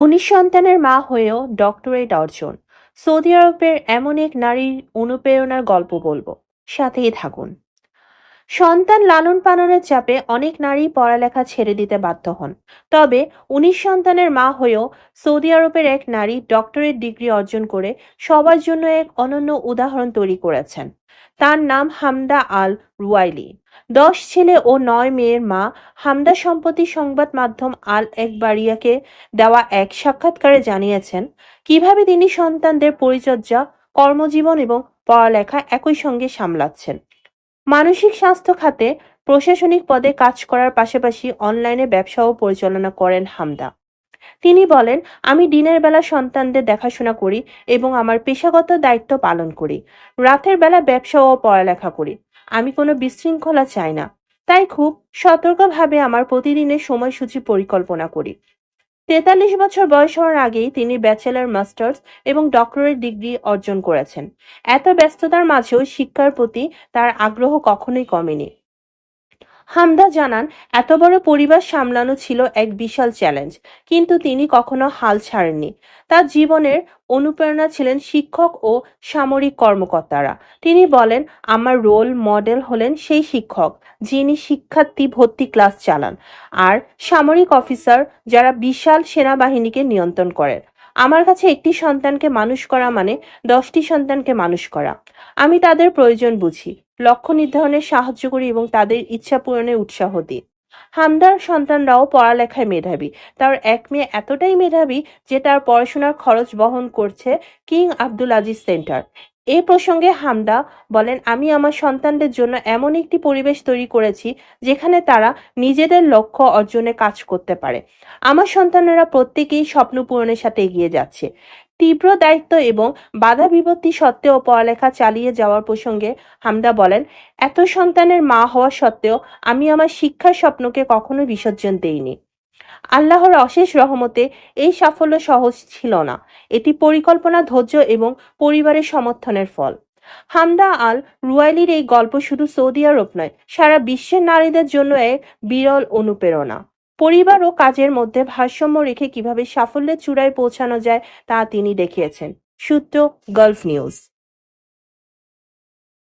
১৯ সন্তানের মা হয়েও ডক্টরেট অর্জন। সৌদি আরবের এমন এক নারীর অনুপ্রেরণার গল্প বলবো। সাথেই থাকুন। সন্তান লালন পালনের চাপে অনেক নারী পড়ালেখা ছেড়ে দিতে বাধ্য হন। তবে ১৯ সন্তানের মা হয়েও সৌদি আরবের এক নারী ডক্টরেট ডিগ্রি অর্জন করে সবার জন্য এক অনন্য উদাহরণ তৈরি করেছেন। তার নাম হামদা আল রুয়াইলি। ১০ ছেলে ও ৯ মেয়ের মা হামদা সম্প্রতি সংবাদ মাধ্যম আল একবারিয়াকে দেওয়া এক সাক্ষাৎকারে জানিয়েছেন কিভাবে তিনি সন্তানদের পরিচর্যা, কর্মজীবন এবং পড়ালেখা একই সঙ্গে সামলাচ্ছেন। মানসিক স্বাস্থ্য খাতে প্রশাসনিক পদে কাজ করার পাশাপাশি অনলাইনে ব্যবসাও পরিচালনা করেন হামদা। তিনি বলেন, আমি দিনের বেলা সন্তানদের দেখাশোনা করি এবং আমার পেশাগত দায়িত্ব পালন করি। রাতের বেলা ব্যবসা ও পড়ালেখা করি। আমি কোনো বিশৃঙ্খলা চাই না। তাই খুব সতর্কভাবে আমার প্রতিদিনের সময়সূচি পরিকল্পনা করি। ৪৩ বছর বয়স হওয়ার আগেই তিনি ব্যাচেলর, মাস্টার্স এবং ডক্টরেট ডিগ্রি অর্জন করেছেন। এত ব্যস্ততার মাঝেও শিক্ষার প্রতি তার আগ্রহ কখনোই কমেনি। হামদা জানান, এত বড় পরিবার সামলানো ছিল এক বিশাল চ্যালেঞ্জ, কিন্তু তিনি কখনো হাল ছাড়েননি। তার জীবনের অনুপ্রেরণা ছিলেন শিক্ষক ও সামরিক কর্মকর্তারা। তিনি বলেন, আমার রোল মডেল হলেন সেই শিক্ষক যিনি শিক্ষার্থী ভর্তি ক্লাস চালান, আর সামরিক অফিসার যারা বিশাল সেনাবাহিনীকে নিয়ন্ত্রণ করেন। আমার কাছে একটি সন্তানকে মানুষ করা মানে 10টি সন্তানকে মানুষ করা। আমি তাদের প্রয়োজন বুঝি, লক্ষ্য নির্ধারণে সাহায্য করি এবং তাদের ইচ্ছা পূরণে উৎসাহ দিই। হামদার সন্তানরাও পড়ালেখায় মেধাবী। তার এক মেয়ে এতটাই মেধাবী যে তার পড়াশোনার খরচ বহন করছে কিং আব্দুল আজিজ সেন্টার। এ প্রসঙ্গে হামদা বলেন, আমি আমার সন্তানদের জন্য এমন একটি পরিবেশ তৈরি করেছি যেখানে তারা নিজেদের লক্ষ্য অর্জনে কাজ করতে পারে। আমার সন্তানেরা প্রত্যেকেই স্বপ্ন পূরণের সাথে এগিয়ে যাচ্ছে। তীব্র দায়িত্ব এবং বাধা বিপত্তি সত্ত্বেও পড়ালেখা চালিয়ে যাওয়ার প্রসঙ্গে হামদা বলেন, এত সন্তানের মা হওয়া সত্ত্বেও আমি আমার শিক্ষার স্বপ্নকে কখনো বিসর্জন দেইনি। আল্লাহর অশেষ রহমতে এই সাফল্য সহজ ছিল না। এটি পরিকল্পনা, ধৈর্য এবং পরিবারের সমর্থনের ফল। হামদা আল রুয়াইলির এই গল্প শুধু সৌদি আরব নয়, সারা বিশ্বের নারীদের জন্য এক বিরল অনুপ্রেরণা। পরিবার ও কাজের মধ্যে ভারসাম্য রেখে কিভাবে সাফল্যের চূড়ায় পৌঁছানো যায় তা তিনি দেখিয়েছেন। সূত্র, গালফ নিউজ।